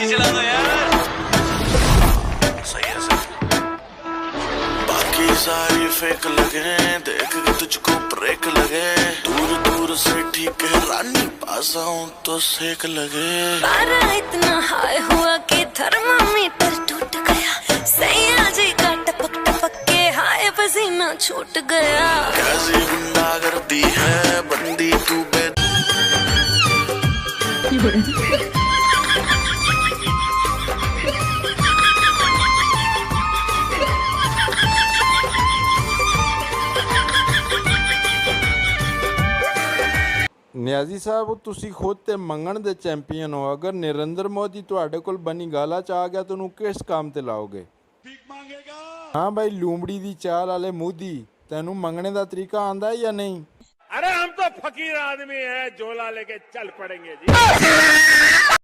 AC चला दो यार। सही है सही। बाकी सारी फेक लगे, देख के तुझको ब्रेक लगे, दूर दूर से ठीक है रानी, पास आऊं तो सेक लगे। पारा इतना हाई हुआ कि थर्मामीटर टूट गया, सैया जी का टपक टपक के हाय पसीना छूट गया। कैसी गुंडागर्दी है बंदी तू बे। ਨਿਆਜ਼ੀ ਸਾਹਿਬ ਤੁਸੀਂ ਖੁਦ ਤੇ ਮੰਗਣ ਦੇ ਚੈਂਪੀਅਨ ਹੋ, ਅਗਰ ਨਰਿੰਦਰ ਮੋਦੀ ਤੁਹਾਡੇ ਕੋਲ ਬਣੀ ਗਾਲਾ ਚ ਆ ਗਿਆ ਤਾਂ ਉਹਨੂੰ ਕਿਸ ਕੰਮ ਤੇ ਲਾਓਗੇ? ਹਾਂ ਭਾਈ ਲੂੰਬੜੀ ਦੀ ਚਾਲ ਵਾਲੇ ਮੋਦੀ, ਤੈਨੂੰ ਮੰਗਣੇ ਦਾ ਤਰੀਕਾ ਆਂਦਾ ਜਾਂ ਨਹੀਂ? अरे हम तो फकीर आदमी है, झोला लेके चल पड़ेंगे जी।